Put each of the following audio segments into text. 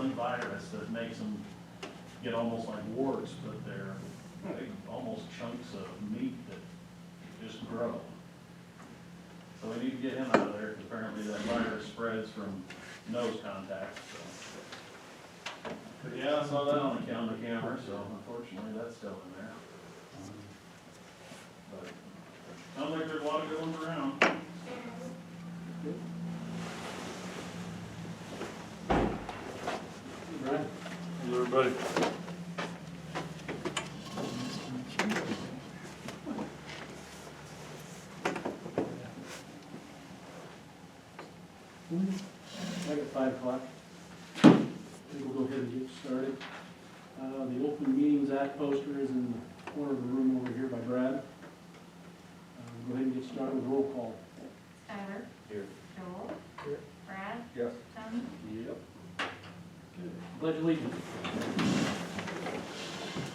some virus that makes them get almost like warts, but they're big, almost chunks of meat that just grow. So we need to get him out of there, because apparently that virus spreads from nose contact, so. But yeah, I saw that on the camera, so unfortunately that's still in there. But sounds like there's a lot of good ones around. Right. Hello, everybody. Right at 5 o'clock. I think we'll go ahead and get started. The Open Meetings Act poster is in the corner of the room over here by Brad. Go ahead and get started with roll call. Tyler. Here. Joel. Here. Brad. Yes. Tony. Yep. Pledge allegiance.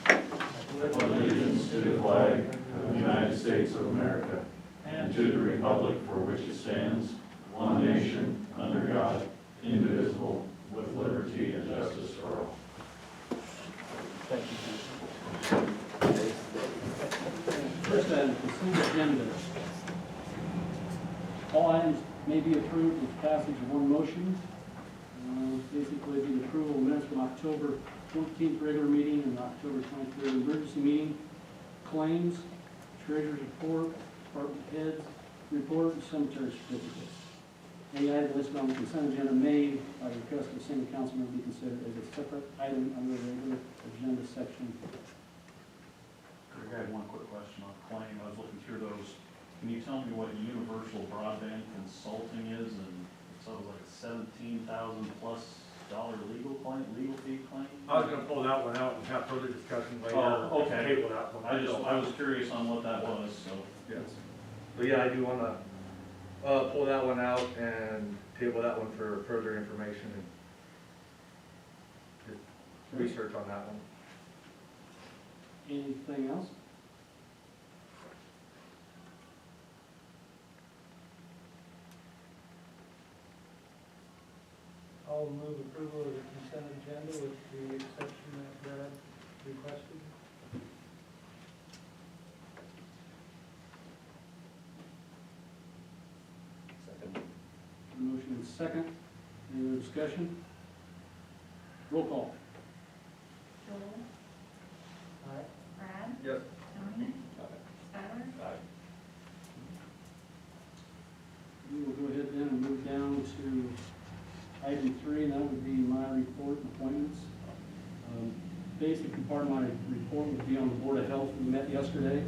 Pledge allegiance to the flag of the United States of America and to the republic for which it stands, one nation, under God, indivisible, with liberty and justice for all. Thank you. First item, consent agenda. All items may be approved with passage of one motion. Basically, the approval of minutes from October 14th regular meeting and October 23rd emergency meeting. Claims, treasurer's report, department heads report, and cemetery certificates. Any item listed on the consent agenda may, by request of a single council member, be considered as a separate item under the regular agenda section. I had one quick question on claim. I was looking through those. Can you tell me what Universal Broadband Consulting is? And so it was like a $17,000+ legal fee claim? I was gonna pull that one out and have further discussion later. Oh, okay. Table that one. I was curious on what that was, so. Yes. But yeah, I do wanna, pull that one out and table that one for further information and just research on that one. Anything else? I'll move approval of the consent agenda with the exception that Brad requested. Second. Motion is second. Any other discussion? Roll call. Joel. Aye. Brad. Yes. Tony. Tyler. Aye. We will go ahead then and move down to item 3, and that would be my report and appointments. Basically, part of my report would be on the Board of Health. We met yesterday,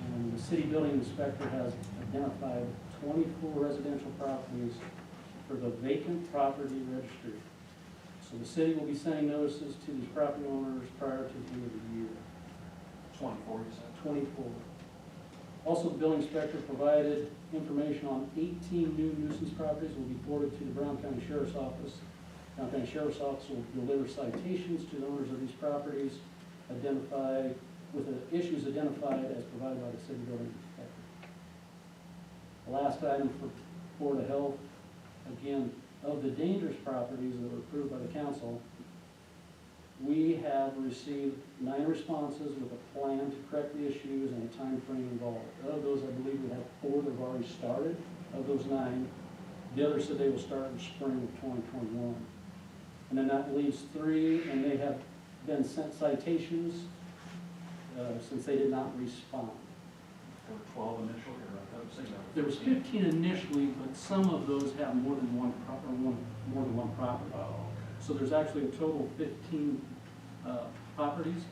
and the city building inspector has identified 24 residential properties for the vacant property registry. So the city will be sending notices to these property owners prior to the end of the year. 24, you said? 24. Also, the building inspector provided information on 18 new nuisance properties will be forwarded to the Brown County Sheriff's Office. Brown County Sheriff's Office will deliver citations to the owners of these properties, identify with the issues identified as provided by the city building inspector. The last item for Board of Health, again, of the dangerous properties that were approved by the council, we have received 9 responses with a plan to correct the issues and a time frame involved. Of those, I believe we have 4 that have already started. Of those 9, the others said they will start in spring of 2021. And then that leaves 3, and they have been sent citations since they did not respond. There were 12 initially, or I would say that. There was 15 initially, but some of those have more than one property. Oh, okay. So there's actually a total of 15 properties,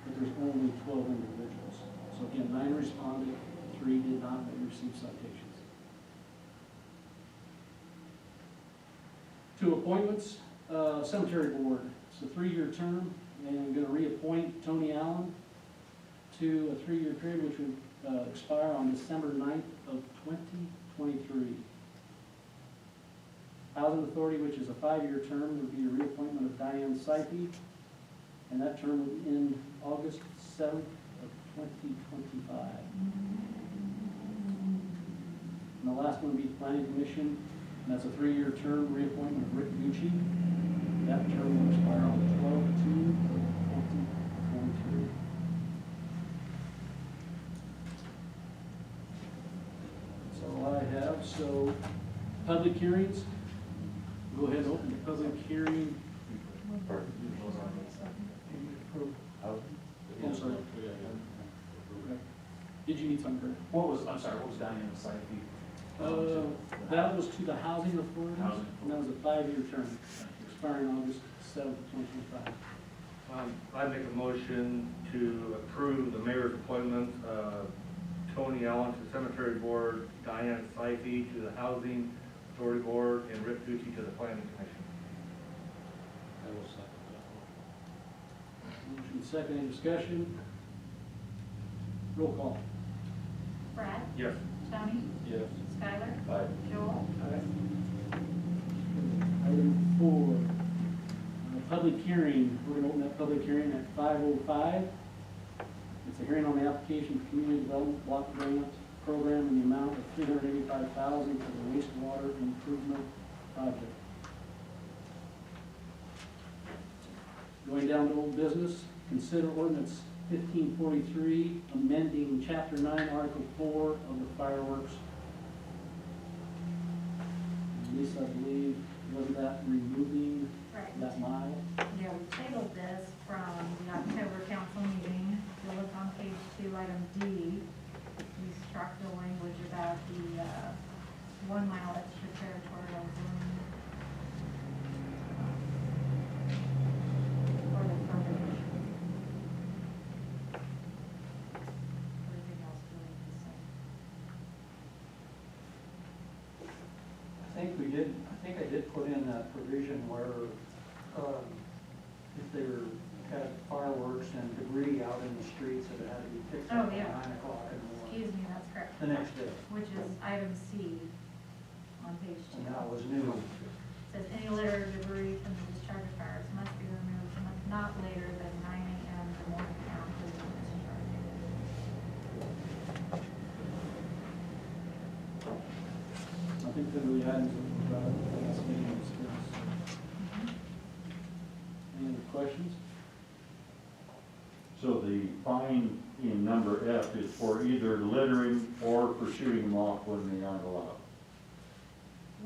but there's only 12 individuals. So again, 9 responded, 3 did not, they received citations. 2 appointments, cemetery board. It's a 3-year term, and I'm going to reappoint Tony Allen to a 3-year period, which would expire on December 9th of 2023. Housing Authority, which is a 5-year term, would be a reappointment of Diane Sipey, and that term would end August 7th of 2025. And the last one would be Planning Commission, and that's a 3-year term, reappointment of Rick Gucci. That So, public hearings, go ahead and open the public hearing. I'm sorry. Did you need something? I'm sorry, what was Diane's side fee? That was to the housing authority, Housing. and that was a 5-year term, expiring August 7th, 2025. I make a motion to approve the mayor's appointment of Tony Allen to the cemetery board, Diane Seife to the housing authority board, and Rick Tucci to the planning commission. I will second Motion second, any discussion? Roll call. Brad, Yes. Tony, that. Yes. Skylar, Aye. Joel, Item 4, public hearing. We're gonna open that public hearing at 5:05. It's a hearing on the application for community development block grant program in the amount of $385,000 for the wastewater improvement project. Going down to old business, consider ordinance 1543, amending chapter 9, article 4 of the fireworks. Lisa, I believe, wasn't that removing right. that mile? Yeah, we tabled this from the October council meeting. If you look on page 2, item D, we struck the language about the 1 mile extraterritorial zone. For the permit. Everything else really the same. I think I did put in that provision where, if they had fireworks and debris out in the streets, that it had to be picked up Oh, at yeah. 9 o'clock in the morning, Excuse me, that's correct. the next day. Which is item C on page 2. And that was new. Says any litter or debris from the discharge of fires must be removed not later than 9 a.m. the morning after the discharge. I think that the items that we brought up at the last meeting was good. Any other questions? So the fine in number F is for either littering or for shooting them off when they aren't allowed.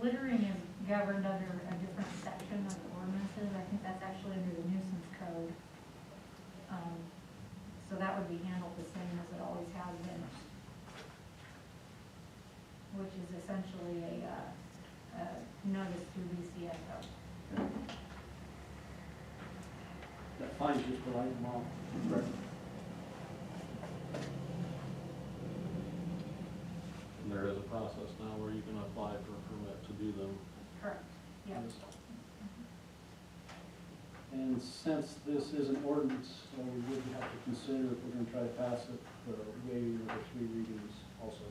Littering is governed under a different section of the ordinances. I think that's actually under the nuisance code. So that would be handled the same as it always has been. Which is essentially a notice through BCSO. That fine's just for lighting them off. Correct. And there is a process now where you can apply for a permit to do them. Correct, yes. And since this is an ordinance, we would have to consider, if we're gonna try to pass it, the waiving of the 3 readings also.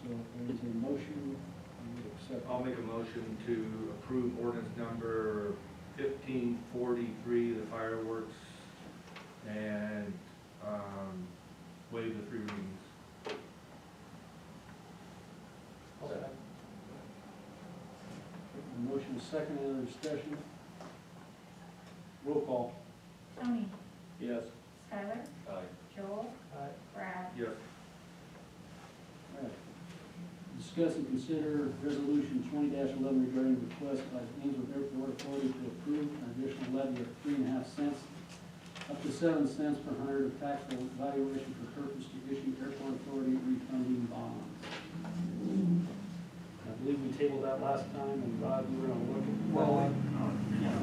So if there is a motion, we would accept. I'll make a motion to approve ordinance number 1543, the fireworks, and waive the 3 readings. Motion is second, any other discussion? Roll call. Tony, Yes. Skylar, Aye. Joel, Brad, Yes. All right. Discuss and consider resolution 20-11 regarding request by the Ainsworth Airport Authority to approve an additional levy of 3.5 cents, up to 7 cents per hundred of taxable valuation for purpose to issue airport authority refunding bonds. I believe we tabled that last time, and Rod, you were gonna look at. Well,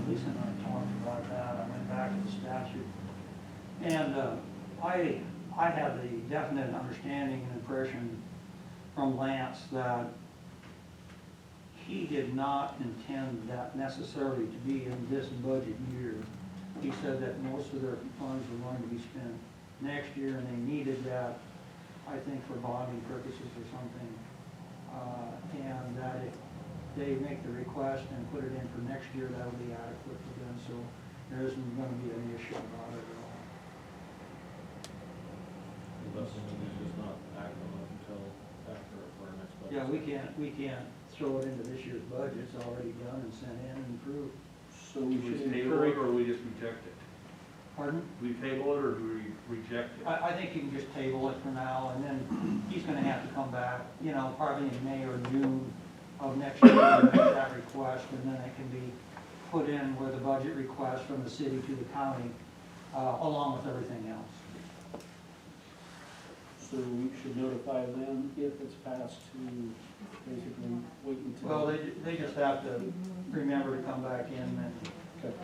Lisa and I talked about that, I went back to the statute. And I had the definite understanding and impression from Lance that he did not intend that necessarily to be in this budget year. He said that most of their funds were going to be spent next year, and they needed that, I think, for bonding purposes or something. And that if they make the request and put it in for next year, that'll be adequate for them, so there isn't gonna be an issue about it at all. The best thing to do is just not act on it until after our next budget. Yeah, we can't throw it into this year's budget, it's already done and sent in and approved. So we We should just table it, encourage, or we just reject it? Pardon? Do we table it or do we reject it? I think you can just table it for now, and then he's gonna have to come back, you know, probably in May or June of next year to make that request, and then it can be put in with a budget request from the city to the county, along with everything else. So we should notify them if it's passed to basically wait until. Well, they just have to remember to come back in and, Okay.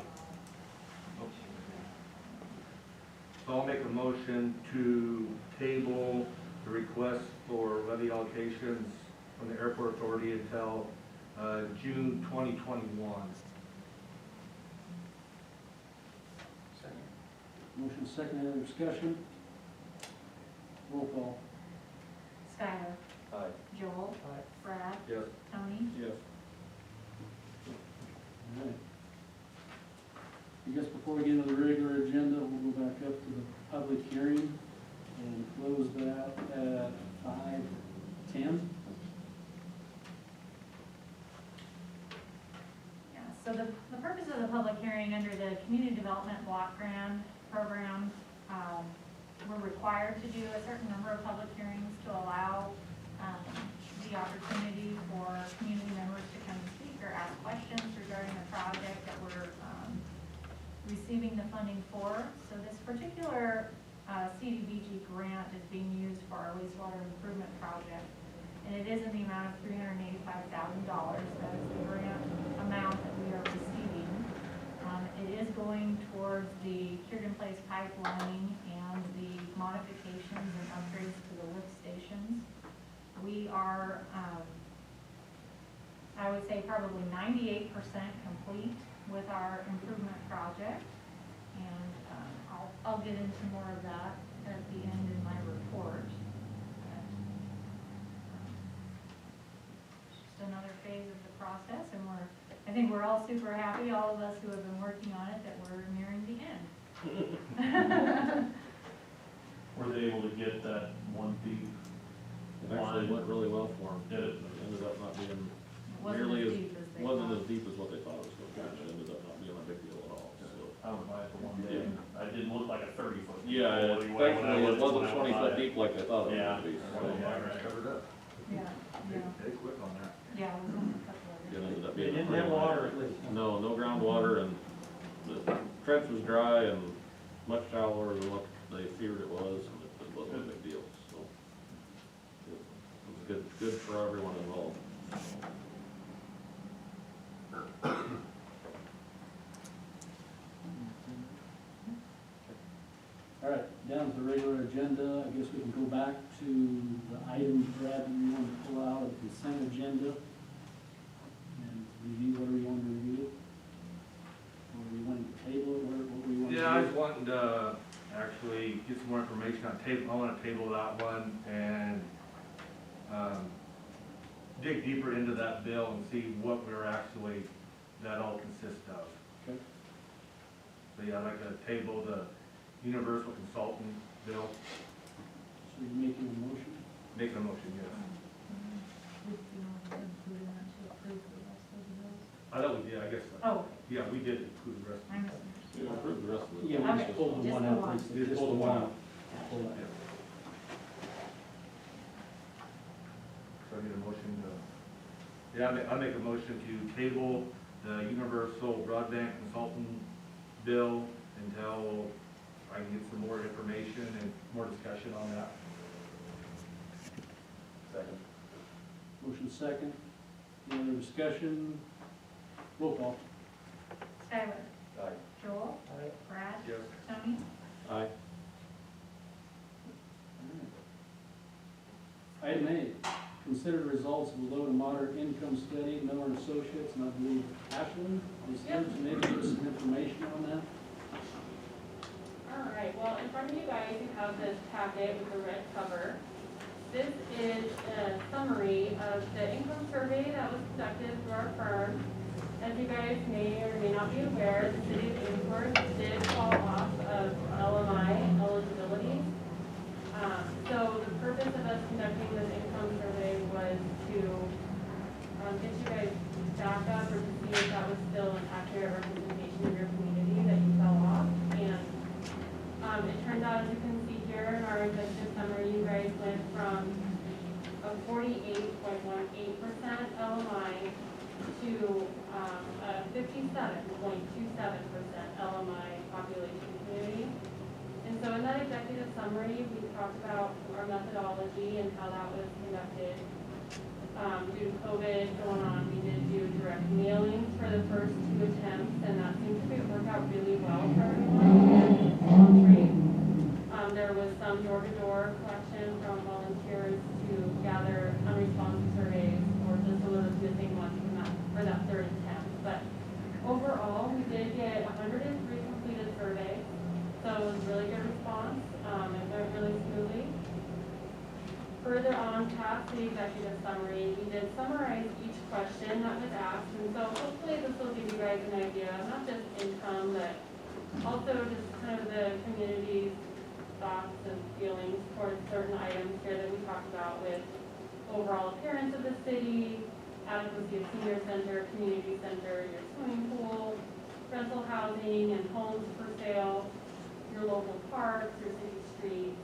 So I'll make a motion to table the request for levy allocations from the airport authority until June 2021. Motion second, any other discussion? Roll call. Skylar. Aye. Joel. Brad. Yes. Tony. Yes. All right. I guess before we get into the regular agenda, we'll go back up to the public hearing and close that at 5:10. Yeah, so the purpose of the public hearing under the Community Development Block Grant Program, we're required to do a certain number of public hearings to allow the opportunity for community members to come and speak or ask questions regarding the project that we're receiving the funding for. So this particular CDBG grant is being used for our wastewater improvement project, and it is in the amount of $385,000. That is the grant amount that we are receiving. It is going towards the cured-in-place pipelining and the modifications and upgrades to the lift stations. We are, I would say, probably 98% complete with our improvement project, and I'll get into more of that at the end in my report. But, it's just another phase of the process, and I think we're all super happy, all of us who have been working on it, that we're nearing the end. Were they able to get that one deep? It actually went really well for them. Did it? Ended up not being It wasn't nearly as as, deep as they wasn't thought. as deep as what they thought it was going to be. It ended up not being a big deal at all, so. I went by it for one day, and I didn't look like a 30-foot. Yeah, thankfully, it wasn't 20 foot deep like they thought it was Yeah. going to be. So Covered up. Yeah, yeah, They quit on that. yeah, it was only a couple of it days. ended up they being. a didn't pretty have water minor- at least. No, no groundwater, and the trench was dry and much shallower than what they feared it was, and it wasn't a big deal, so. It was good for everyone involved. All right, down to the regular agenda, I guess we can go back to the items, Brad, that you want to pull out of the consent agenda and review whatever you want to review. Or we want to table it, what we want to do. Yeah, I was wanting to actually get some more information on table, I want to table that one and dig deeper into that bill and see what we're actually, that all consists of. Okay. So yeah, I'd like to table the universal consultant bill. So you're making a motion? Make a motion, yes. We do not include in that to approve the rest of the bills. I thought we did, I guess, Oh, yeah, we did include the rest. I misunderstood. Yeah, approve the rest of it. Yeah, we Okay, just pulled the just one the out. one. Lisa, Just pull the one out. Pull that. So I need a motion to, yeah, I make a motion to table the universal broadband consultant bill until I can get some more information and more discussion on that. Second. Motion second. Any other discussion? Roll call. Skylar. Aye. Joel. Brad. Yes. Tony. Aye. Item A, consider the results of a low to moderate income study, Miller and Associates, and I believe Ashland is here to maybe give us some information on that. All right, well, in front of you guys, you have this packet with the red cover. This is a summary of the income survey that was conducted through our firm. As you guys may or may not be aware, the city of Amesburg did fall off of LMI eligibility. So the purpose of us conducting this income survey was to get you guys back up or to see if that was still an accurate representation of your community that you fell off. And to, a 57.27% LMI population community. And so in that executive summary, we talked about our methodology and how that was conducted. Due to COVID going on, we did do direct mailings for the first 2 attempts, and that seemed to work out really well for everyone. And great. There was some door-to-door collection from volunteers to gather unresponsive surveys or just some of those missing ones for that 3rd attempt. But overall, we did get 103 completed surveys, so it was really good response. It went really smoothly. Further on past the executive summary, we did summarize each question that was asked, and so hopefully this will give you guys an idea of not just income, but also just kind of the community's thoughts and feelings towards certain items here that we talked about with overall appearance of the city, adequacy of senior center, community center, your swimming pool, rental housing and homes for sale, your local parks, your city streets.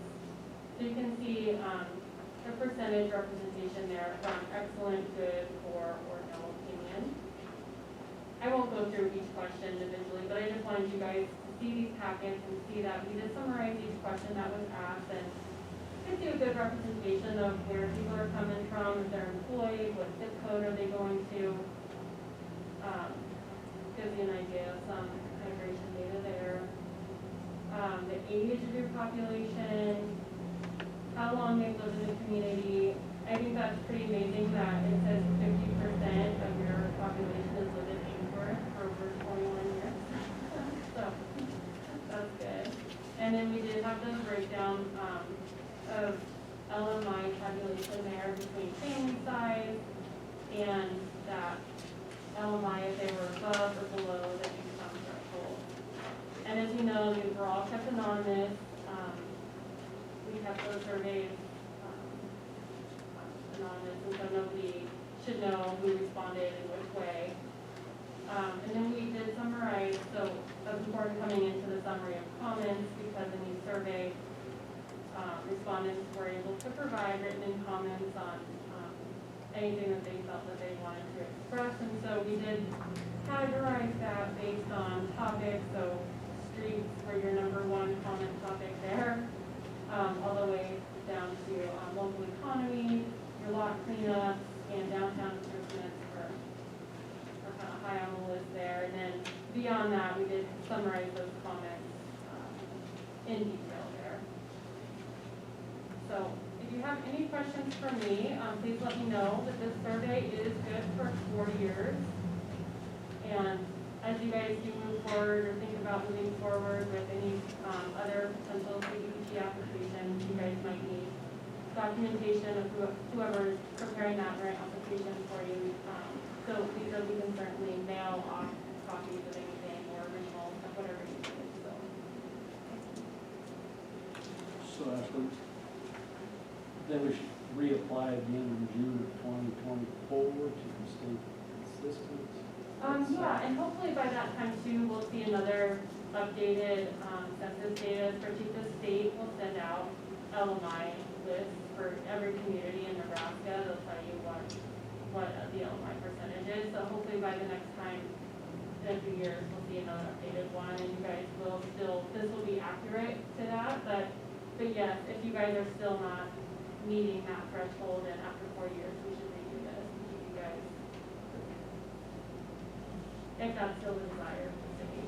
So you can see the percentage representation there from excellent, good, poor, or no opinion. I won't go through each question individually, but I just wanted you guys to see these packets and see that we did summarize each question that was asked, and gives you a good representation of where people are coming from, if they're employed, what zip code are they going to. Gives you an idea of some migration data there. The age of your population, how long they've lived in the community. I think that's pretty amazing that it says 50% of your population has lived in Ainsworth for over 21 years. So that's good. And then we did have the breakdown of LMI tabulation there between family size and that LMI if they were above or below the income threshold. And as you know, these were all kept anonymous. We kept those surveys anonymous, and so nobody should know who responded in which way. And then we did summarize, so that's important coming into the summary of comments, because in these surveys, respondents were able to provide written comments on anything that they felt that they wanted to express. And so we did categorize that based on topics, so streets were your #1 comment topic there. All the way down to local economy, your lot cleanups, and downtown improvements are kind of high on the list there. And then beyond that, we did summarize those comments in detail there. So if you have any questions for me, please let me know. But this survey is good for 4 years. And as you guys do move forward or think about moving forward with any other potential CDBG applications, you guys might need documentation of whoever is preparing that grant application for you. So we can certainly mail off copies of anything or originals of whatever you need. So Ashley, then we should reapply again in June of 2024 to stay consistent. Yeah, and hopefully by that time too, we'll see another updated census data. Especially the state will send out LMI lists for every community in Nebraska. They'll tell you what the LMI percentage is. So hopefully by the next time in a few years, we'll see another updated one, and you guys will still, this will be accurate to that. But yes, if you guys are still not meeting that threshold, and after 4 years, we should redo this and keep you guys, if that's still the desire of the city.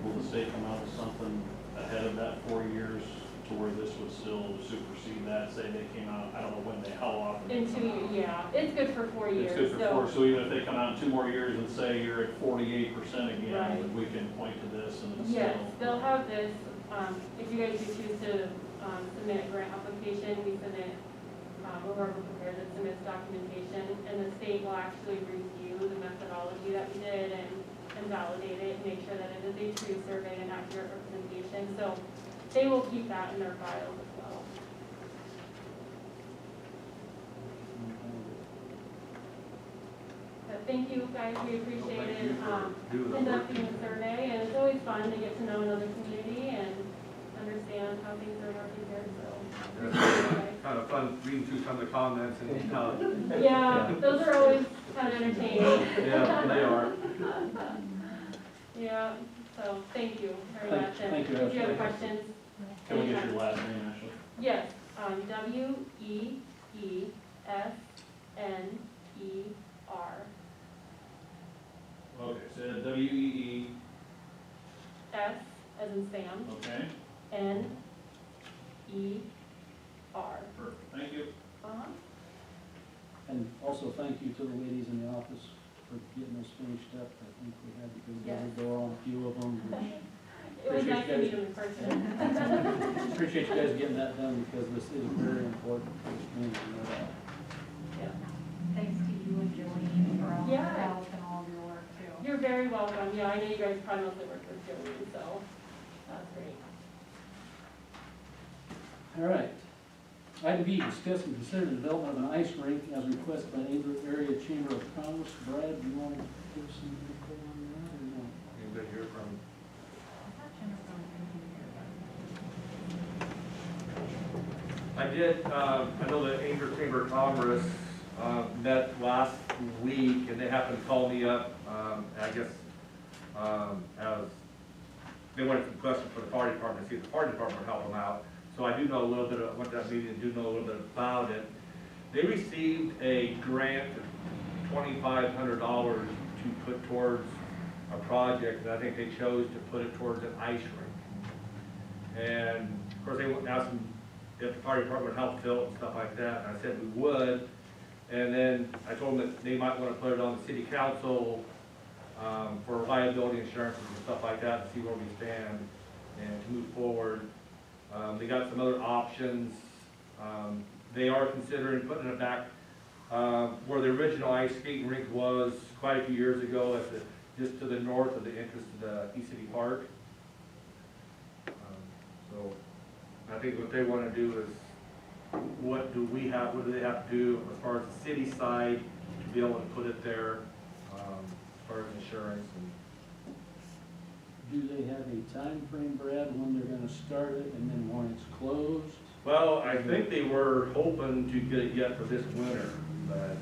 Will the state come out with something ahead of that 4 years to where this would still supersede that? Say they came out, I don't know when how often. In 2 years, yeah, it's good for 4 years. It's good for 4, so even if they come out in 2 more years and say you're at 48% again, Right. we can point to this and it's Yes, still. they'll have this, if you guys do choose to submit a grant application, we submit, whoever prepares it submits documentation, and the state will actually review the methodology that we did and validate it and make sure that it is a true survey and accurate representation. So they will keep that in their files as well. But thank you guys, we appreciate it, conducting the survey, and it's always fun to get to know another community and understand how things are working here, so. appreciate it, guys. kind of fun reading through some of the comments and how, Yeah, those are always kind of entertaining. yeah, they are. Yeah, so thank you very Thank- much. And thank you, if you have Ashley. questions, Can we get your last name, Ashley? yes, W-E-E-S-N-E-R. Okay, so W-E-E, S as in Sam, okay, N-E-R. perfect, thank you. Uh-huh. And also thank you to the ladies in the office for getting those finished up. I think we had to go Yes. door on a few of them, which It was Appreciate nice to you meet guys. him in person. appreciate you guys getting that done because this is very important for this community, no doubt. Yeah. Thanks to you and Jolene for all your Yeah. help and all of your work too. You're very welcome. Yeah, I know you guys probably mostly work with Jolene, so that's great. All right. Item B, discuss and consider the development of an ice rink as requested by Angel Area Chamber of Commerce. Brad, do you want to give us some info on that or no? Anybody hear from? I thought Jennifer was gonna be here, I did, I know the Angel Chamber of Commerce, met last week, and they happened to call me up, I guess, as, they wanted some questions for the fire department, see if the fire department would help them out. So I do know a little bit of, went to that meeting and do know a little bit about it. They received a grant of $2,500 to put towards a project, and I think they chose to put it towards an ice rink. And of course, they asked them if the fire department would help fill it and stuff like that, and I said we would. And then I told them that they might want to put it on the city council for liability insurance and stuff like that, and see where we stand and to move forward. They got some other options. They are considering putting it back where the original ice skating rink was quite a few years ago, at the, just to the north of the entrance to the East City Park. So I think what they want to do is, what do they have to do as far as the city side to be able to put it there, as far as insurance and. Do they have a time frame, Brad, when they're gonna start it and then when it's closed? Well, I think they were hoping to get it yet for this winter, but,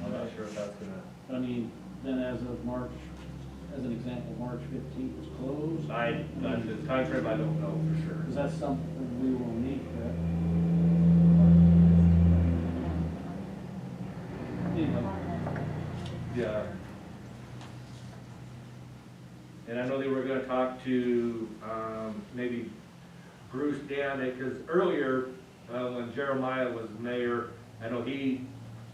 I'm not sure if that's gonna. I mean, then as of March, as an example, March 15th is closed? The time frame I don't know for sure. Because that's something we will need, correct? Anyway, Yeah. And I know they were gonna talk to, maybe Bruce Danek, because earlier, when Jeremiah was mayor, I know he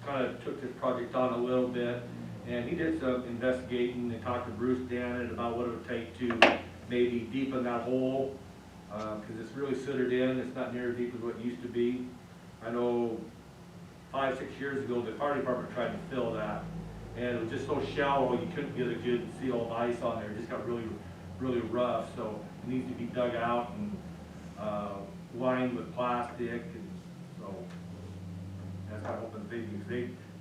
kind of took this project on a little bit, and he did some investigating and talked to Bruce Danek about what it would take to maybe deepen that hole, because it's really sooted in, it's not near as deep as what it used to be. I know 5, 6 years ago, the fire department tried to fill that, and it was just so shallow, you couldn't get a good seal of ice on there, it just got really, really rough, so it needs to be dug out and, lined with plastic, and so, that's kind of hoping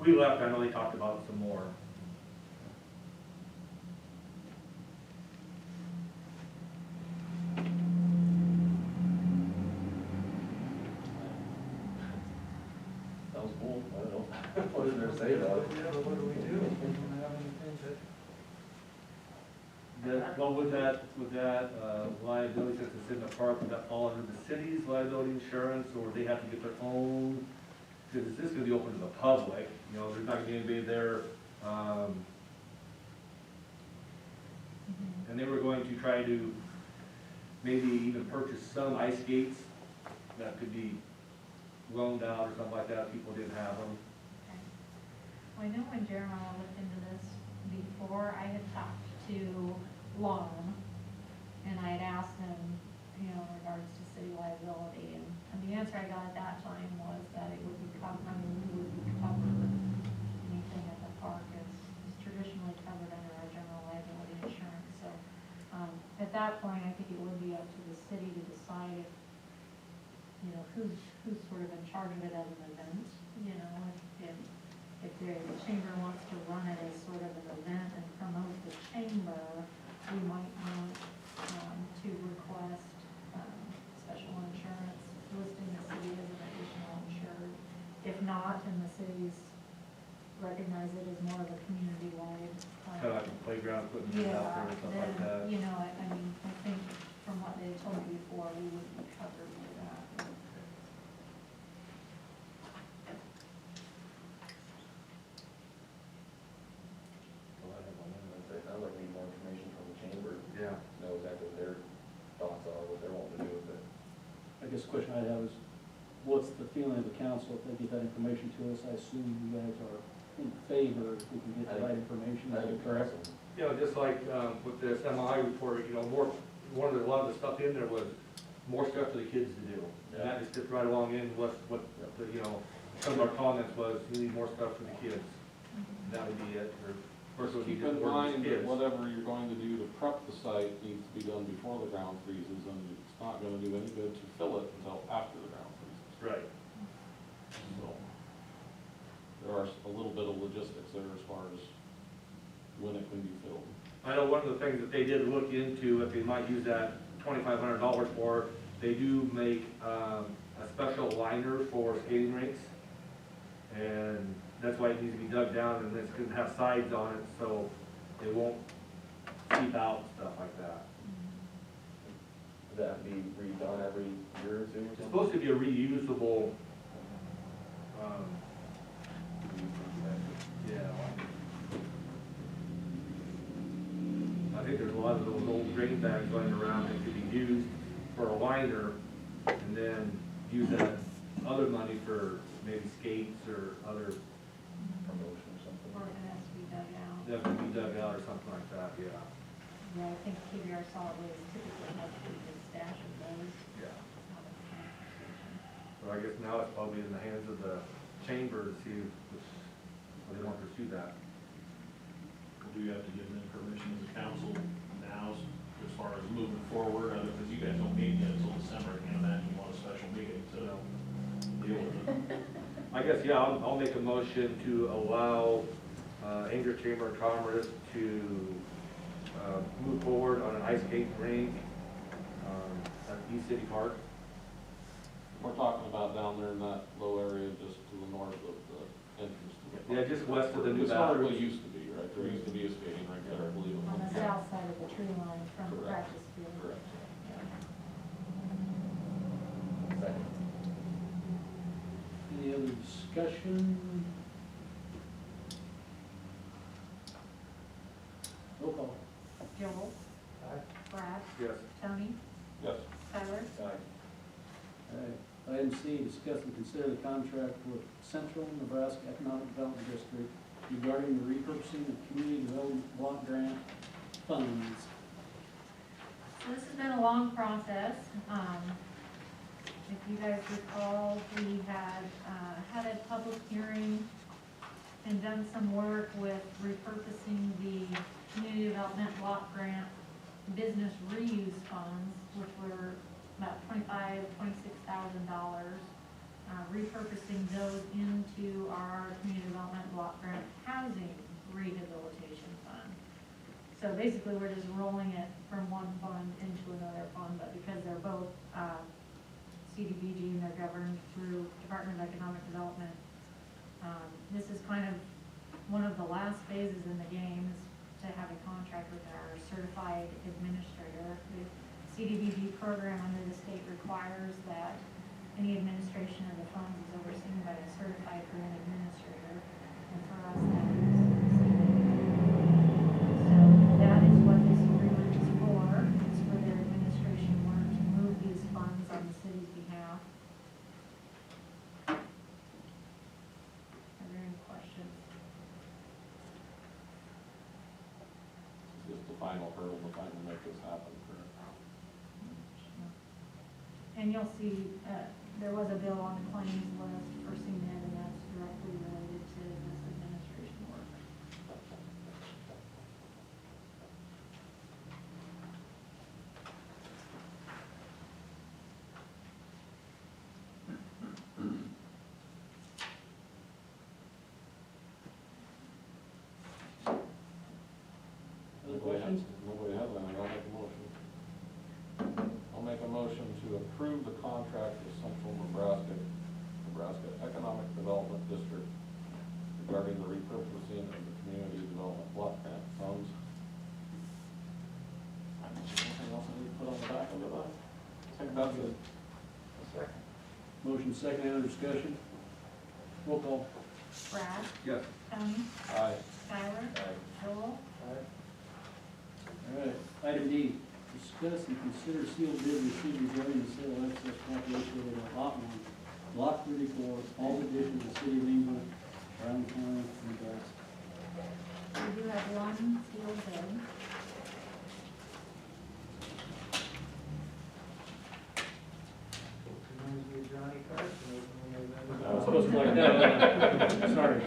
we left, I know they talked about it some more. That was cool, I don't know, what is there to say about it? Well, with that, liability, since it's in the park, would that fall under the city's liability insurance, or would they have to get their own? Because this is gonna be open to the public, you know, there's not gonna be anybody there, and they were going to try to maybe even purchase some ice skates that could be loaned out or something like that, if people didn't have them. Okay. Well, I know when Jeremiah looked into this before, I had talked to Long, and I had asked him, you know, in regards to city liability, and the answer I got at that time was that it would be covered, I mean, we would be covered, anything at the park is traditionally covered under our general liability insurance, so, at that point, I think it would be up to the city to decide if, you know, who's sort of in charge of it as an event, you know, if the chamber wants to run it as sort of an event and promote the chamber, we might want to request special insurance listing the city as an additional playground equipment out there and stuff like that. You know, I mean, I think from what they told me before, we would be covered with that. Well, I have one more. It sounds like we need more information from the chamber, Yeah. know exactly what their thoughts are, what they're wanting to do with it. I guess the question I have is, what's the feeling of the council if they get that information to us? I assume you guys are in favor if we can get the right information, is that correct? You know, just like, with this MI report, you know, a lot of the stuff in there was more stuff for the kids to do. And that just fits right along in with what, the, you know, some of our comments was, you need more stuff for the kids. And that would be it, or first would be Keep just in for the mind that kids. whatever you're going to do to prep the site needs to be done before the ground freezes, and it's not gonna do any good to fill it until after the ground freezes. Right. So, there are a little bit of logistics there as far as when it can be filled. I know one of the things that they did look into, if they might use that $2,500 for, they do make, a special liner for skating rinks. And that's why it needs to be dug down, and it's gonna have sides on it, so it won't seep out and stuff like that. Would that be redone every year or two or It's something? supposed to be a reusable, yeah. I think there's a lot of those old grain bags running around that could be used for a liner, and then use that other money for maybe skates or other, Promotion or something? Or it has to be dug out. that could be dug out or something like that, yeah. Yeah, I think KBR Solid Waste typically has a pretty good stash of those. Yeah. Out of the transfer station. But I guess now it's probably in the hands of the chamber to see how they want to pursue that. Do you have to give them permission as a council now as far as moving forward, because you guys don't meet yet until December, I can't imagine you want a special meeting to deal with it. I guess, yeah, I'll make a motion to allow, Anchor Chamber of Commerce to, move forward on an ice skate rink, at East City Park. We're talking about down there in that low area just to the north of the entrance to the park. Yeah, just west of the new It's where bathrooms. it used to be, right? There used to be a skating rink there, I believe. On the south side of the tree line from the Correct. practice field. Correct. Second. Any other discussion? Roll call. Joel? Brad? Yes. Tony? Yes. Tyler? Aye. All right. Item C, discuss and consider the contract with Central Nebraska Economic Development District regarding the repurposing of community development block grant funds. So this has been a long process. If you guys recall, we had, had a public hearing and done some work with repurposing the community development block grant business reuse funds, which were about $26,000, repurposing those into our community development block grant housing rehabilitation fund. So basically, we're just rolling it from one fund into another fund, but because they're both CDBG and they're governed through Department of Economic Development, this is kind of one of the last phases in the game is to have a contract with our certified administrator. The CDBG program under the state requires that any administration of the funds is overseen by a certified grant administrator, and for us, that is so that is what this agreement is for. It's for their administration work to move these funds on the city's behalf. Are there any questions? It's just the final hurdle to finally make this happen, correct? And you'll see, there was a bill on the claims list for CNED, and that's directly related to this administration work. Other questions? Nobody has any, I'll make a motion. I'll make a motion to approve the contract with Central Nebraska Economic Development District regarding the repurposing of the community development block grant funds think that's it. Second. Motion second, any other discussion? Roll call. Brad, Yes. Tony, Aye. Skylar, Aye. Joel, All right, item D, discuss and consider sealed bid received regarding the sale of excess property located at lot 1, block 34, all additions to the city of Linville, Brown County, Nebraska. we do have one sealed bid. Reminds me of Johnny Carson. It's supposed to be like that, sorry.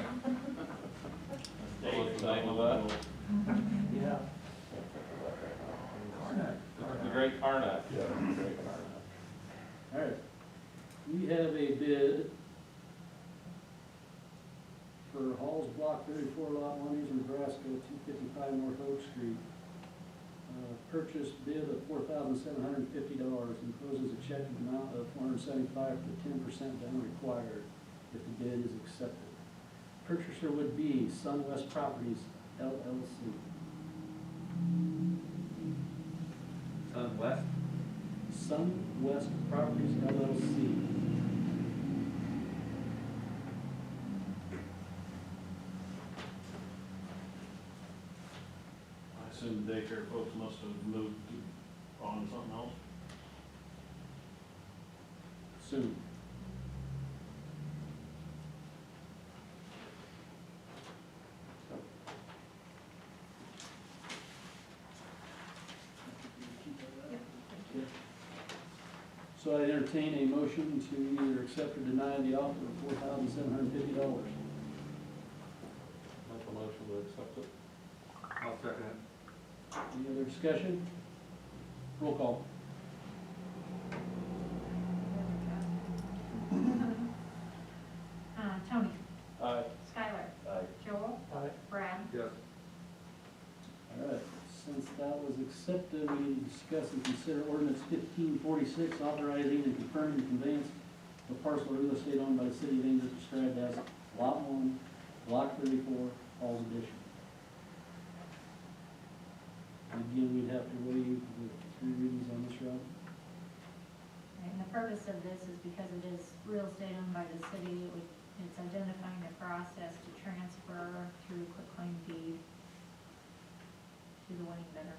What's the name of that? Yeah. The Great Karnak. Yeah. The Great Karnak. All right, we have a bid for Hall's Block 34, Lot 1, East Nebraska, 255 North Oak Street. Purchase bid of $4,750, encloses a check in the amount of $475 for the 10% down required if the bid is accepted. Purchaser would be SunWest Properties, LLC. Sunwest? SunWest Properties, LLC. I assume the daycare folks must have moved on to something else. Soon. So I entertain a motion to either accept or deny the offer of $4,750. Make a motion to accept it. I'll second it. Any other discussion? Roll call. Tony, Aye. Skylar, Aye. Joel, Aye. Brad, Yes. All right, since that was accepted, we need to discuss and consider ordinance 1546, authorizing and confirming the conveyance of parcel of real estate owned by the city of English described as Lot 1, Block 34, Halls Edition. And again, we'd have to waive the 3 readings on this route. and the purpose of this is because it is real estate owned by the city. It's identifying the process to transfer through quitclaim deed to the winning bidder.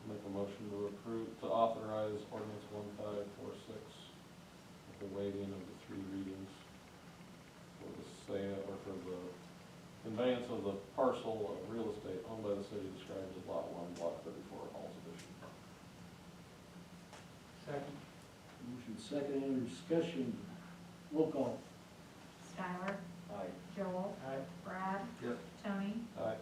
Make a motion to approve, to authorize ordinance 1546 with the waiving of the 3 readings for the sale, or for the conveyance of the parcel of real estate owned by the city described as Lot 1, Block 34, Halls Edition. Second. Motion second, any other discussion? Roll call. Skylar, Aye. Joel, Aye. Brad, Yes. Tony, Aye.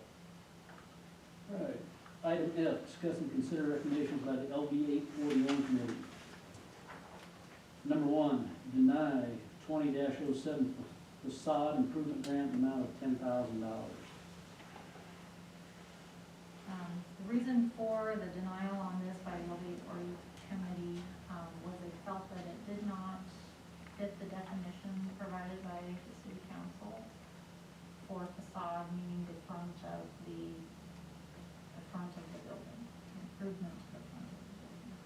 All right, item F, discuss and consider recommendations by the LB 841 committee. Number 1, deny 20-07 facade improvement grant amount of $10,000. The reason for the denial on this by the LD committee was they felt that it did not fit the definition provided by the city council for facade, meaning the front of the building, improvement to the front of the building.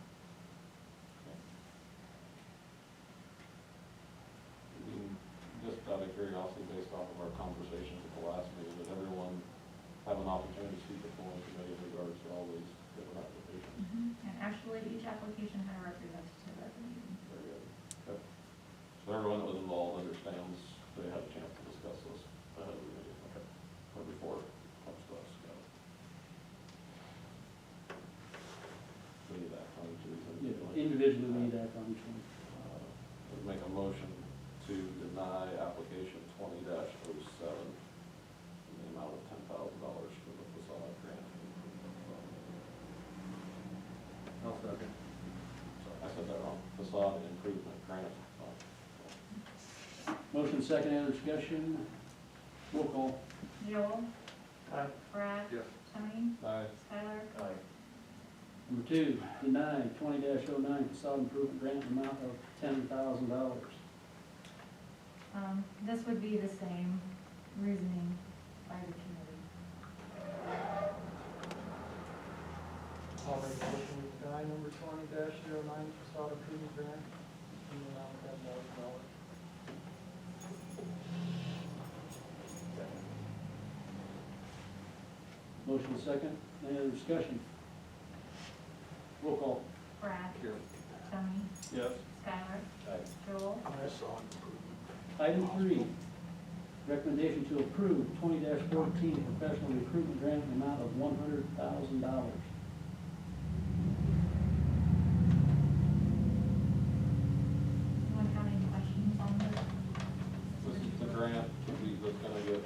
Just out of curiosity, based off of our conversations at the last meeting, did everyone have an opportunity to speak to the full committee in regards to all these different applications? And actually, each application had a representative at the meeting. Very good. Okay. So everyone that was involved understands they had a chance to discuss this ahead of the meeting, okay, or before it comes to us, got it. We need that on each of these Yeah, individually. individually, we need to act on each one. Would make a motion to deny application 20-07 in the amount of $10,000 for the facade grant. I'll second. Sorry, I said that wrong. Facade improvement grant. Motion second, any other discussion? Roll call. Joel, Aye. Brad, Yes. Tony, Aye. Skylar, Aye. Number 2, deny 20-09 facade improvement grant amount of $10,000. This would be the same reasoning by the committee. I'll make a motion to deny number 20-09 facade improvement grant in the amount of $10,000. Motion second, any other discussion? Roll call. Brad. Here. Tony. Yes. Skylar. Aye. Joel. Item 3, recommendation to approve 20-14 professional recruitment grant in the amount of $100,000. Anyone have any questions on this? This is the grant that's gonna get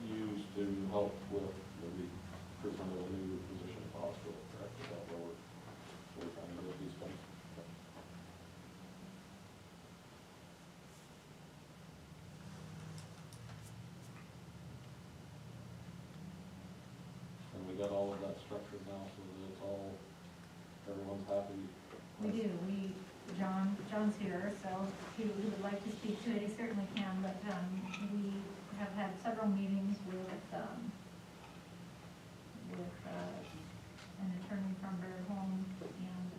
used to help with the recruitment of a new position at the hospital, correct? Is that where we're trying to get these funds? And we got all of that structured now, so that it's all, everyone's happy. We do, John's here, so if he would like to speak to it, he certainly can, but, we have had several meetings with an attorney from Bear Home and,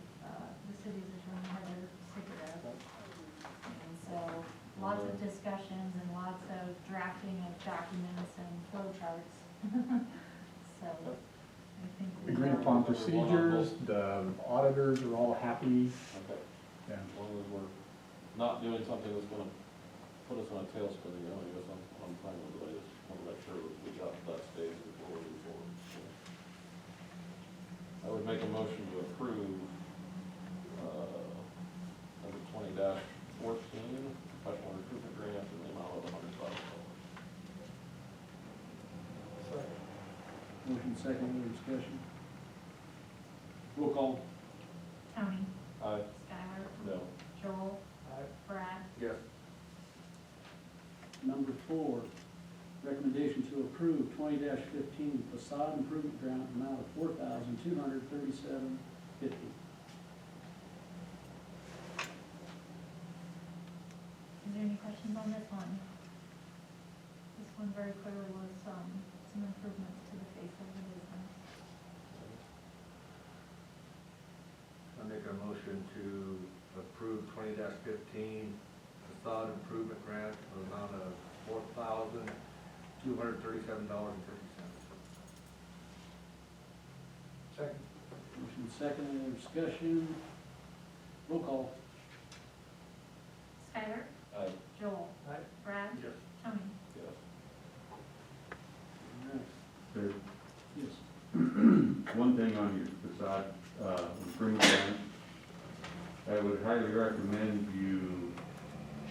the city's attorney, Heather Sickert. And so, lots of discussions and lots of drafting of documents and flow charts. So, I think. we Agreed are- upon procedures, the auditors are all happy. Okay. Yeah. As long as we're not doing something that's gonna put us on a tailspin again, I guess I'm fine with it. I just want to make sure that we got to that stage before we move forward. So, I would make a motion to approve, number 20-14, professional recruitment grant in the amount of $100,000. Second. Motion second, any discussion? Roll call. Tony. Aye. Skylar. No. Joel. Aye. Brad. Yes. Number 4, recommendation to approve 20-15 facade improvement grant amount of $4,237.50. Is there any questions on this one? This one very clearly was, some improvements to the face of the business. I make a motion to approve 20-15 facade improvement grant for the amount of $4,237.50. Second. Motion second, any other discussion? Roll call. Skylar. Aye. Joel. Aye. Brad. Yes. Tony. Yes. All right. There- Yes. One thing on your facade improvement grant, I would highly recommend you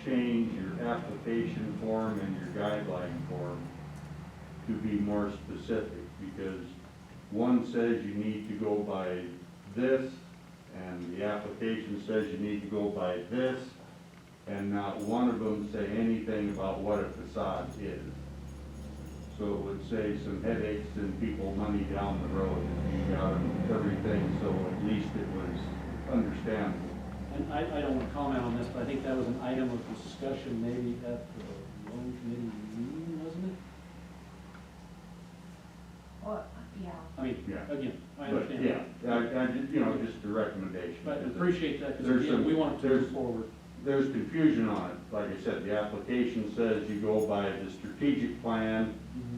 change your application form and your guideline form to be more specific, because one says you need to go by this, and the application says you need to go by this, and not one of them say anything about what a facade is. So it would save some headaches and people money down the road if you got everything, so at least it was understandable. And I don't want to comment on this, but I think that was an item of discussion maybe at the loan committee meeting, wasn't it? Well, yeah. I mean, Yeah. again, I But, understand. yeah, just a recommendation. But I appreciate that, because There's again, some- we want to move there's- forward. There's confusion on it. Like I said, the application says you go by the strategic plan,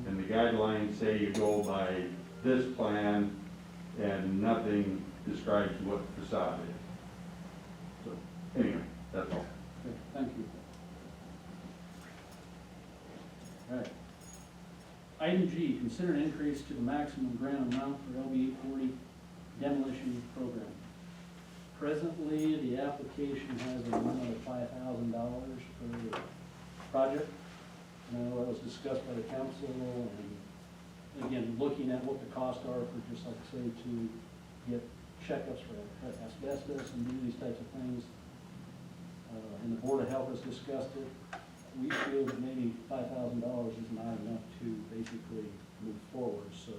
and the guidelines say you go by this plan, and nothing describes what facade is. So, anyway, that's all. Okay, thank you. All right. Item G, consider an increase to the maximum grant amount for LB 840 demolition program. Presently, the application has a limit of $5,000 per project. And I know that was discussed by the council, and again, looking at what the costs are for, just like I say, to get checkups for asbestos and do these types of things. And the Board of Health has discussed it. We feel that maybe $5,000 is not enough to basically move forward. So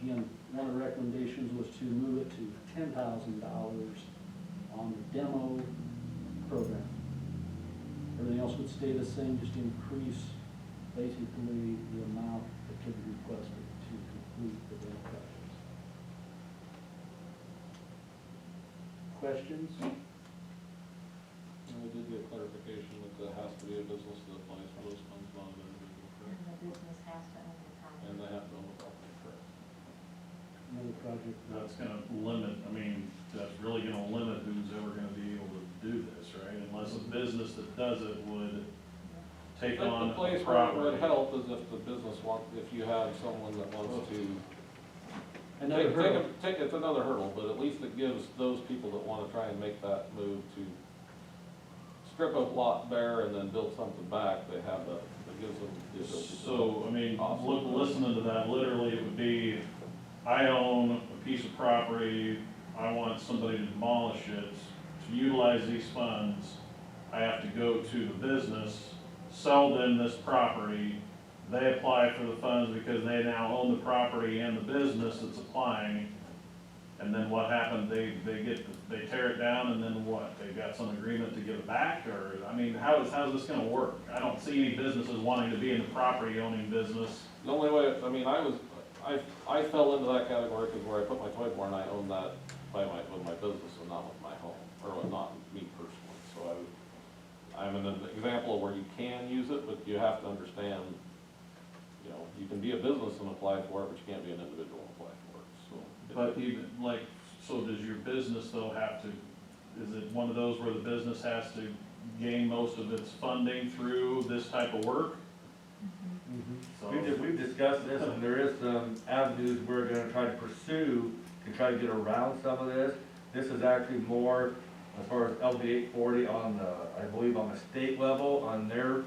again, one of the recommendations was to move it to $10,000 on the demo program. Everything else would stay the same, just increase basically the amount that could be requested to complete the demo projects. questions? And we did get clarification that it has to be a business that applies for those funds, not an individual, And correct? the business has to own the property. And they have to own the property, correct? Another project. That's gonna limit, I mean, that's really gonna limit who's ever gonna be able to do this, right? Unless a business that does it would take But on the a place where it would property. help is if the business if you have someone that wants to Another hurdle. it's another hurdle, but at least it gives those people that wanna try and make that move to strip a lot bare and then build something back, it gives them the ability to. So, I mean, listening to that, literally it would be, I own a piece of property, I want somebody to demolish it. To utilize these funds, I have to go to the business, sell them this property. They apply for the funds because they now own the property and the business that's applying. And then what happened, they tear it down and then what? They've got some agreement to give it back, or, I mean, how's this gonna work? I don't see any businesses wanting to be in the property owning business. The only way, I mean, I fell into that category because where I put my toy barn, I own that with my business and not with my home, or not me personally. So I'm an example where you can use it, but you have to understand, you know, you can be a business and apply for it, but you can't be an individual and apply for it, so. But even, like, so does your business though have to, is it one of those where the business has to gain most of its funding through this type of work? So, We've discussed this, and there is some avenues we're gonna try to pursue to try to get around some of this. This is actually more as far as LD 840 on the, I believe on the state level, on their,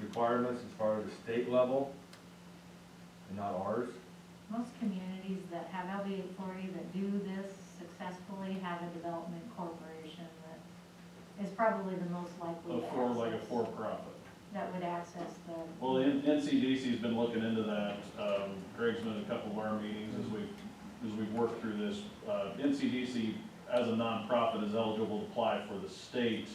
requirements as far as the state level, and not ours. Most communities that have LB 840 that do this successfully have a development corporation that is probably the most likely to access. like a for-profit. That would access the. Well, NCDC's been looking into that. Greg's been at a couple of our meetings as we've worked through this. NCDC, as a nonprofit, is eligible to apply for the state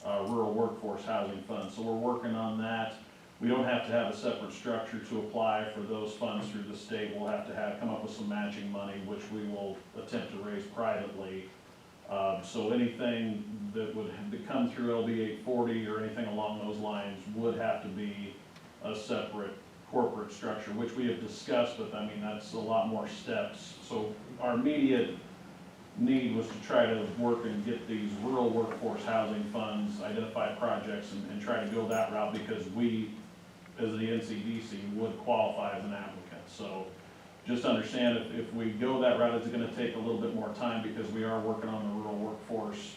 rural workforce housing fund. So we're working on that. We don't have to have a separate structure to apply for those funds through the state. We'll have to come up with some matching money, which we will attempt to raise privately. So anything that would come through LB 840 or anything along those lines would have to be a separate corporate structure, which we have discussed, but I mean, that's a lot more steps. So our immediate need was to try to work and get these rural workforce housing funds, identify projects, and try to go that route because we, as the NCDC, would qualify as an applicant. So just understand if we go that route, it's gonna take a little bit more time because we are working on the rural workforce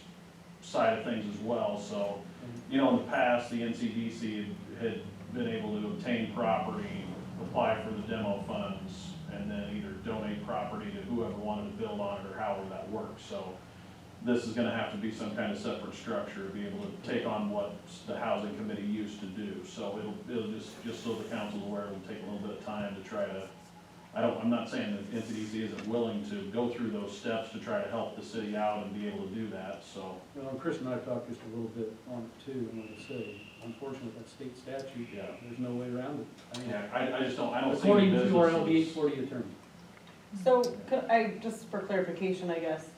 side of things as well. So, you know, in the past, the NCDC had been able to obtain property, apply for the demo funds, and then either donate property to whoever wanted to build on it or however that works. So this is gonna have to be some kind of separate structure to be able to take on what the housing committee used to do. So it'll just so the council's aware, it'll take a little bit of time to try to, I'm not saying that NCDC isn't willing to go through those steps to try to help the city out and be able to do that, so. Well, and Chris and I talked just a little bit on it too, and like I say, unfortunately, that state statute, Yeah. there's no way around it. I mean, Yeah, I just don't, I don't see according the to our businesses- LB 840 attorney. So, just for clarification, I guess,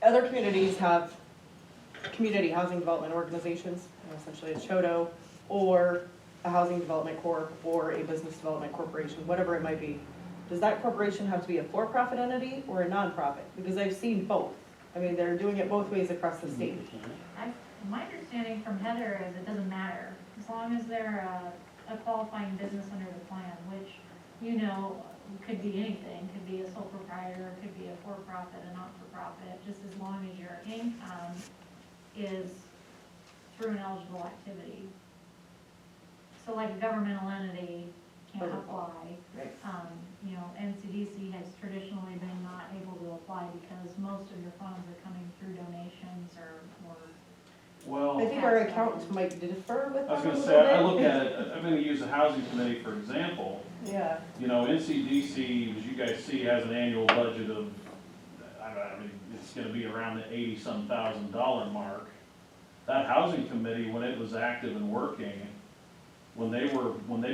other communities have community housing development organizations, essentially a CHODO, or a housing development corp, or a business development corporation, whatever it might be. Does that corporation have to be a for-profit entity or a nonprofit? Because I've seen both. I mean, they're doing it both ways across the state. My understanding from Heather is it doesn't matter, as long as they're a qualifying business under the plan, which, you know, could be anything, could be a sole proprietor, could be a for-profit, a not-for-profit, just as long as your income is through an eligible activity. So like a governmental entity can't apply. Right. You know, NCDC has traditionally been not able to apply because most of your funds are coming through donations or Well. I think our accountants might differ with I was that a gonna little say, I bit. look at it, I'm gonna use the housing committee for example. Yeah, You know, NCDC, as you guys see, has an annual budget of, I mean, it's gonna be around the $80-some thousand mark. That housing committee, when it was active and working, when they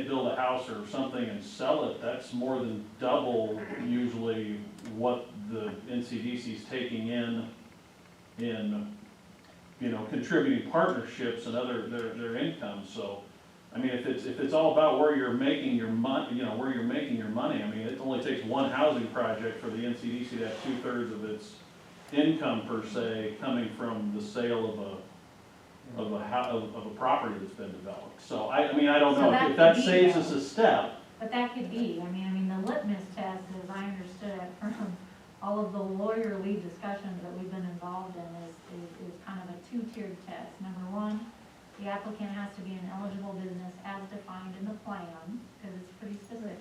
build a house or something and sell it, that's more than double usually what the NCDC's taking in, you know, contributing partnerships and their income, so. I mean, if it's all about where you're making your money, you know, where you're making your money, I mean, it only takes one housing project for the NCDC to have 2/3 of its income per se coming from the sale of a property that's been developed. So I mean, I don't So know, that if that could be saves that. us a step, But that could be, I mean, the litmus test, as I understood it from all of the lawyerly discussions that we've been involved in, is kind of a two-tiered test. Number one, the applicant has to be an eligible business as defined in the plan, because it's pretty specific.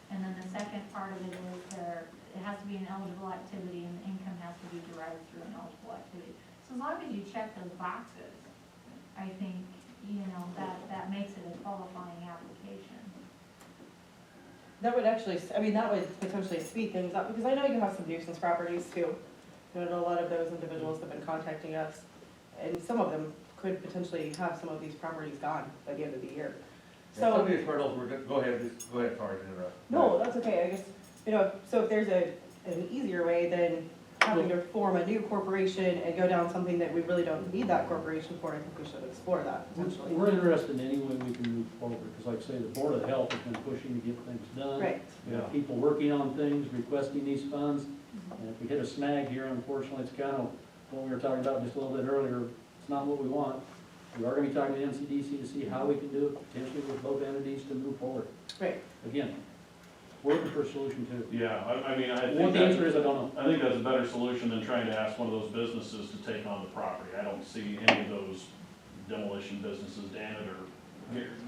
And then the second part of it is it has to be an eligible activity, and the income has to be derived through an eligible activity. So as long as you check those boxes, I think, you know, that makes it a qualifying application. That would actually, I mean, that would potentially speed things up, because I know you have some nuisance properties too. You know, a lot of those individuals have been contacting us, and some of them could potentially have some of these properties gone by the end of the year. Some So, of these hurdles, go ahead, sorry to interrupt. no, that's okay, I guess, you know, so if there's an easier way than having to form a new corporation and go down something that we really don't need that corporation for, I think we should explore that potentially. We're interested in any way we can move forward, because like I say, the Board of Health has been pushing to get things done. Right, We have people working on things, requesting these funds, and if we hit a snag here, unfortunately, it's kind of what we were talking about just a little bit earlier, it's not what we want. We are gonna be talking to NCDC to see how we can do it, potentially with both entities to move forward. right. Again, we're looking for a solution too. yeah, I mean, I What think the answer is, I don't know. I think that's a better solution than trying to ask one of those businesses to take on the property. I don't see any of those demolition businesses, Danet or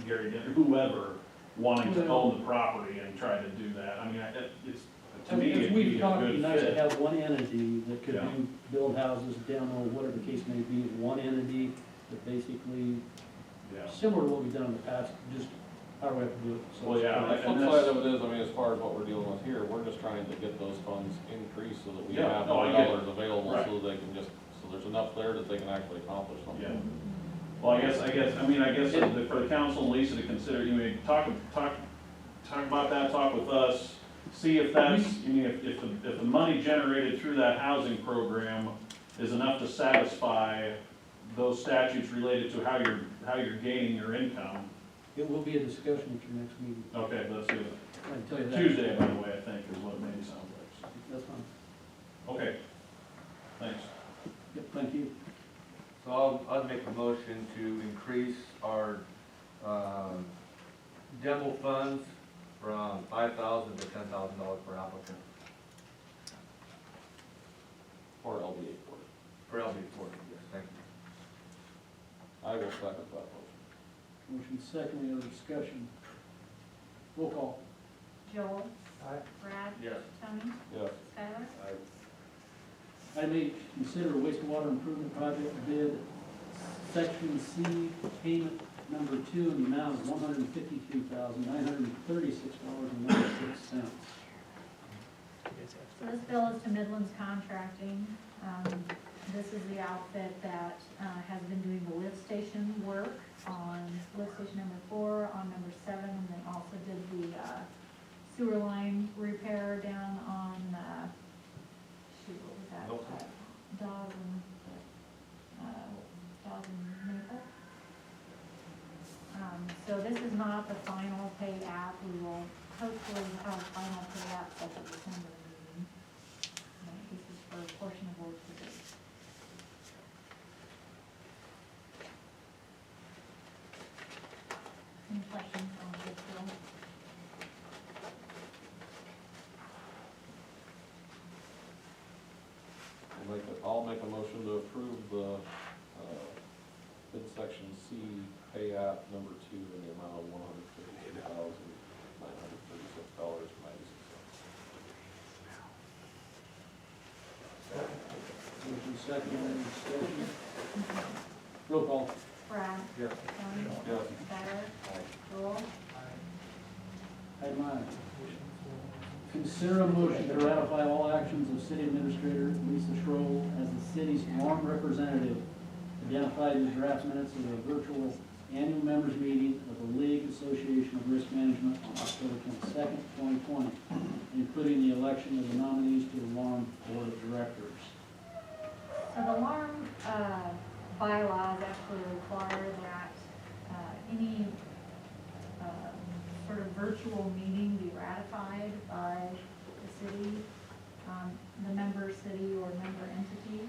Gary Dent, or whoever, wanting to own the property and try to do that. I mean, it's, to me, As it'd we've be a talked, it'd be good nice to fit. have one entity that could Yeah. build houses, demo, whatever the case may be, one entity that basically, Yeah. similar to what we've done in the past, just how do we have to do it? So Well, yeah, The and flip that's- side of it is, I mean, as far as what we're dealing with here, we're just trying to get those funds increased so that we Yeah, have no, more I get it. dollars available, Right. so they can just, so there's enough there that they can actually accomplish something. Yeah. Well, I guess for the council and Lisa to consider, you may talk about that, talk with us, see if that's, I mean, if the money generated through that housing program is enough to satisfy those statutes related to how you're gaining your income. It will be a discussion at your next meeting, Okay, let's do it. I can tell you that. Tuesday, by the way, I think, is what it maybe sounds like. That's fine. Okay, thanks. Yep, thank you. So I'll make a motion to increase our, demo funds from $5,000 to $10,000 per applicant For LBA board. for LB40, yes, thank you. I will second that motion. Motion second, any other discussion? Roll call. Joel? Aye. Brad? Yes. Tony? Yes. Skylar? Item H, consider wastewater improvement project bid, section C, payment number 2, in the amount of $153,936.96. So this bill is to Midlands Contracting. This is the outfit that has been doing the lift station work on lift station number 4, on number 7, and they also did the sewer line repair down on, shoot, what was that? Nope. Dawes and Maple. So this is not the final pay app. We will hopefully have a final pay app at the December meeting. This is for a portion of work to do. Any questions on this bill? I'll make a motion to approve the, bid section C, pay app number 2 in the amount of $152,936. Motion second, any discussion? Roll call. Brad? Yes. Tony? Yes. Skylar? Joel? Item I, consider a motion to ratify all actions of city administrator Lisa Schroll as the city's lawn representative identified in the draft minutes of the virtual annual members meeting of the League Association of Risk Management on October 22nd, 2020, including the election of the nominees to the LARM Board of Directors. So the LARM bylaws actually require that any sort of virtual meeting be ratified by the city, the member city or member entity.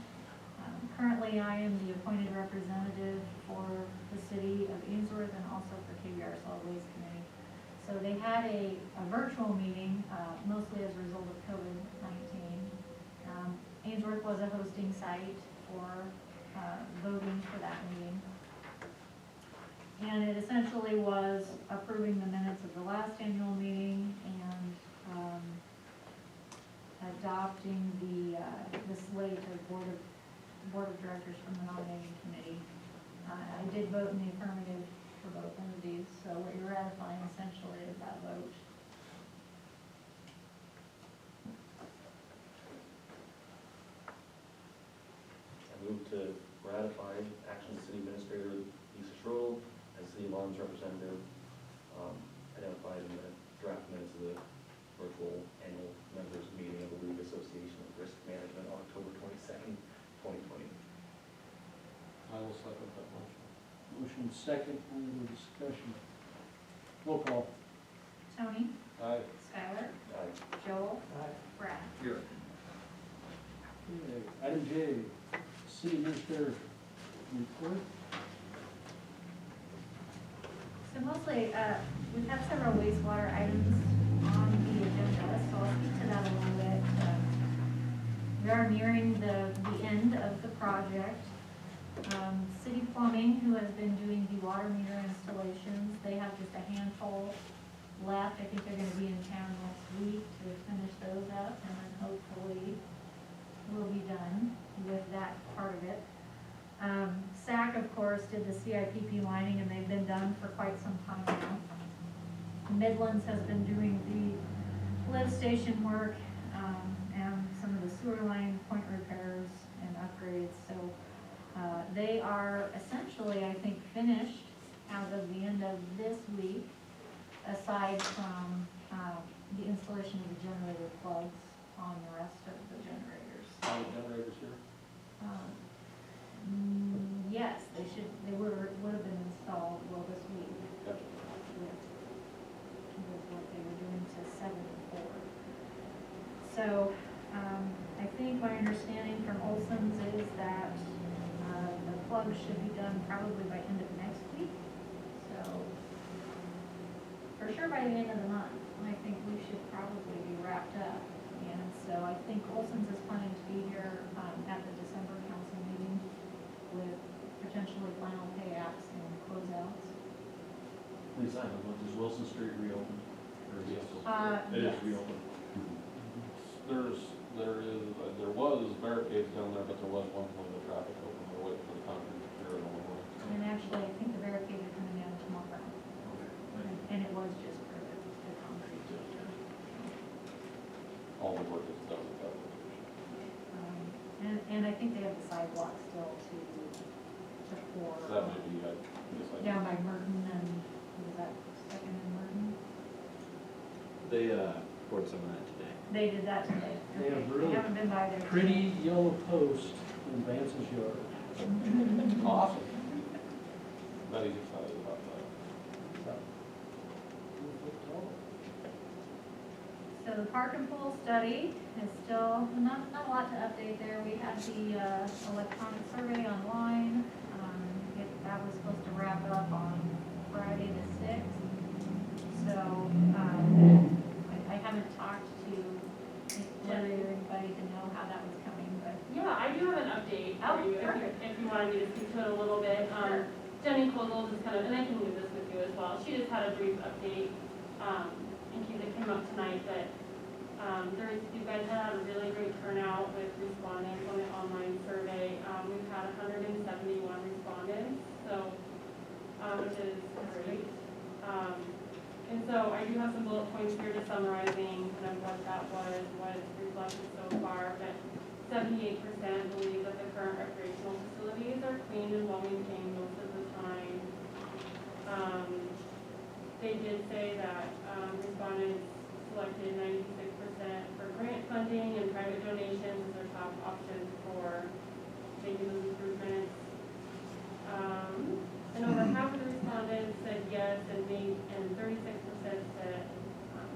Currently, I am the appointed representative for the city of Ainsworth and also for KBR Solid Waste Committee. So they had a virtual meeting, mostly as a result of COVID-19. Ainsworth was a hosting site for voting for that meeting. And it essentially was approving the minutes of the last annual meeting and adopting the slate of board of directors from the nominating committee. I did vote in the affirmative for both entities, so what you're ratifying essentially is that vote. I move to ratify action of city administrator Lisa Schroll as city LARM's representative, identified in the draft minutes of the virtual annual members meeting of the League Association of Risk Management on October 22nd, 2020. I will second that motion. Motion second, under discussion. Roll call. Tony, Aye. Skylar, Aye. Joel, Aye. Brad. Here. Okay, item J, city administrator report. So mostly, we've had several wastewater items on the agenda, so I'll speak to that a little bit. We are nearing the end of the project. City Plumbing, who has been doing the water meter installations, they have just a handful left. I think they're gonna be in town next week to finish those up, and then hopefully we'll be done with that part of it. SAC, of course, did the CIPP lining, and they've been done for quite some time now. Midlands has been doing the lift station work, and some of the sewer line point repairs and upgrades, so they are essentially, I think, finished as of the end of this week, aside from the installation of the generator plugs on the rest of the generators. All the generators here? Yes, they would have been installed, well, this week. Yep. With what they were doing to 7 and 4. So, I think my understanding from Olson's is that the plugs should be done probably by end of next week. So, for sure by the end of the month, I think we should probably be wrapped up. And so I think Olson's is planning to be here at the December council meeting with potentially final pay apps and closeouts. Lisa, is Wilson Street reopened? Or is it Yes. still? It Yes. is reopened. There was barricades down there, but there was one point of traffic open, we're waiting for the concrete to cure in the morning. And actually, I think the barricade is coming down tomorrow. And it was just for the concrete. All the work is done with that location. And I think they have the sidewalk still to pour. That may be, I guess I. Down by Merton and, what is that, Second and Merton? They poured some of that today. They did that today. They have Okay. really I haven't been by there. Pretty yellow post in Vance's yard. Awesome. Bet he's excited about that. So the park and pool study is still, not a lot to update there. We had the electronic survey online. That was supposed to wrap up on Friday the 6th. So, I haven't talked to Jerry or anybody to know how that was coming, but. Yeah, I do have an update Oh, for you, perfect. if you wanted me to speak to it a little bit. Sure. Jenny Kozol just kind of, and I can leave this with you as well, she just had a brief update, in case it came up tonight, but, you guys had a really great turnout with respondents on the online survey. We've had 171 respondents, so, which is great. And so I do have some bullet points here just summarizing kind of what that was, what it's reflected so far, but 78% believe that the current recreational facilities are clean and well maintained most of the time. they did say that, respondents selected 96% for grant funding and private donations as their top options for making those improvements. And over half of the respondents said yes, and 36% said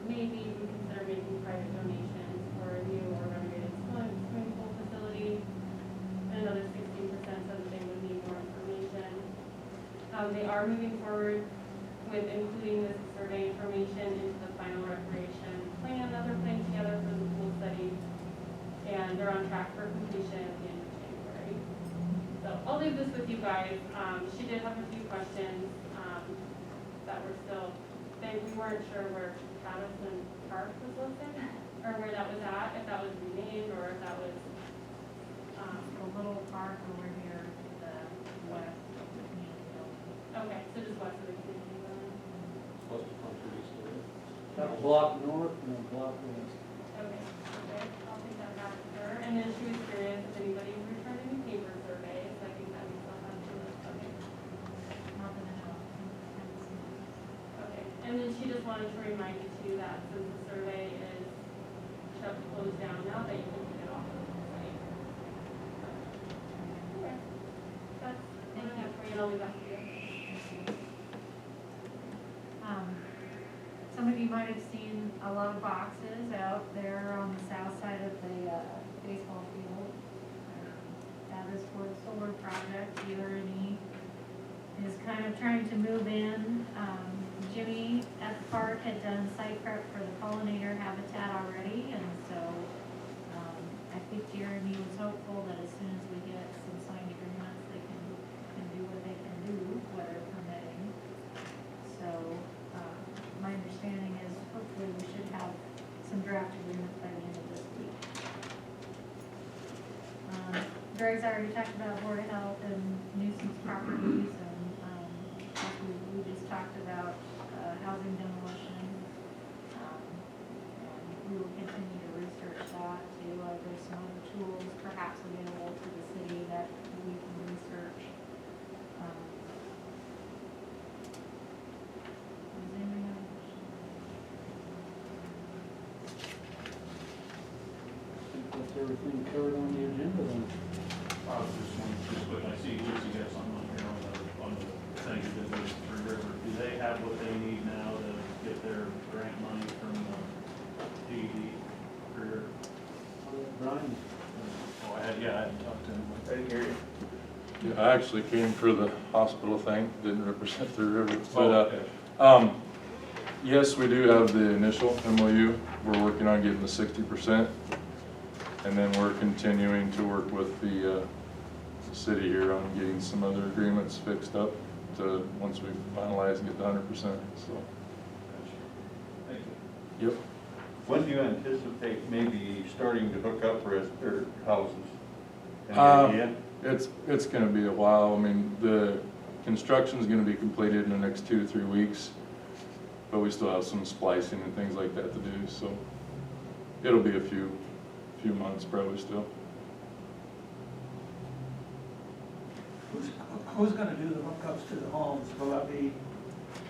maybe we consider making private donations for a new or renovated swimming pool facility. And another 16% said that they would need more information. They are moving forward with including this survey information into the final recreation plan that they're putting together for the pool study. And they're on track for completion at the end of January. So I'll leave this with you guys. She did have a few questions that were still, we weren't sure where Patterson Park was listed, or where that was at, if that was renamed, or if that was, The little park over here to the west of the community building. okay, so just west of the community building. Supposed to come through east of it. Got a block north and a block west. Okay, I'll take that back to her. And then she was curious if anybody returned any paper surveys, I think that we still have to, okay. Not that I know of. Okay, and then she just wanted to remind you too that since the survey is closed down now, that you can take it off of the site. Okay, that's what I have for you, and I'll leave that to you. Some of you might have seen a lot of boxes out there on the south side of the baseball field. That is for the solar project. URNE is kind of trying to move in. Jimmy at the park had done site prep for the pollinator habitat already, and so I think URNE was hopeful that as soon as we get some signed agreements, they can do what they can do, weather permitting. So my understanding is hopefully we should have some draft agreements by the end of this week. Greg's already talked about Board of Health and nuisance properties, and we just talked about housing demolition. And we will continue to research that too. There's some other tools perhaps available to the city that we can research. Does anybody have any questions? I think that's everything covered on the agenda then. Just quick, I see Lucy got something on here on the thing that did with Three River. Do they have what they need now to get their grant money from the DED career? Brian? Oh, I hadn't talked to him. I didn't hear you. Yeah, I actually came for the hospital thing, didn't represent Three Rivers, Oh, but, okay. yes, we do have the initial MOU. We're working on getting the 60%. And then we're continuing to work with the city here on getting some other agreements fixed up to, once we finalize and get the 100%, so. Thank you. Yep. When do you anticipate maybe starting to hook up their houses? Any idea? It's gonna be a while. I mean, the construction's gonna be completed in the next 2 to 3 weeks, but we still have some splicing and things like that to do, so it'll be a few months probably still. Who's gonna do the hookups to the homes? Will that be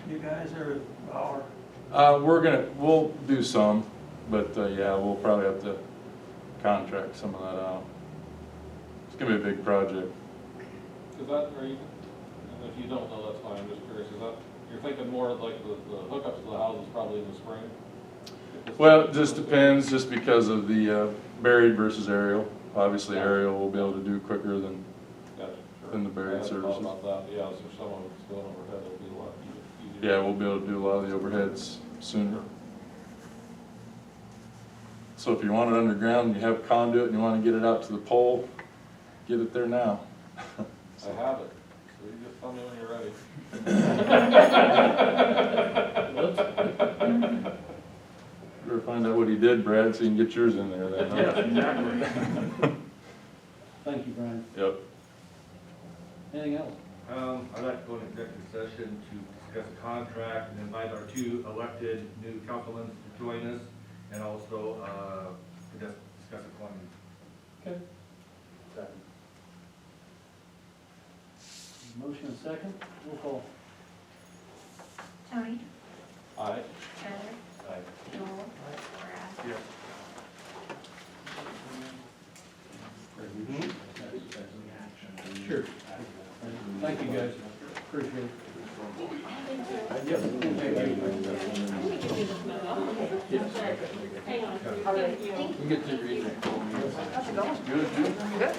you guys or our? We'll do some, but yeah, we'll probably have to contract some of that out. It's gonna be a big project. Is that, are you, and if you don't know, that's fine, I'm just curious, is that, you're thinking more like the hookups to the houses probably in the spring? Well, it just depends, just because of the buried versus aerial. Obviously, aerial will be able to do quicker than Gotcha, sure. than the buried I hadn't services. thought about that, yeah, so if someone was going overhead, it'll be a lot easier. Yeah, we'll be able to do a lot of the overheads sooner. So if you want it underground, you have conduit and you want to get it out to the pole, get it there now. I have it, so you just tell me when you're ready. Better find out what he did, Brad, so you can get yours in there then. Yeah, exactly. Thank you, Brian. Yep. Anything else? I'd like to go into executive session to discuss a contract and invite our 2 elected new councilmen to join us, and also, to discuss appointment. Okay. Second. Motion and second, roll call. Tony, Thank you, guys. Appreciate it. Hang on. All right. You get to read it. How's it going? Good, good. Good.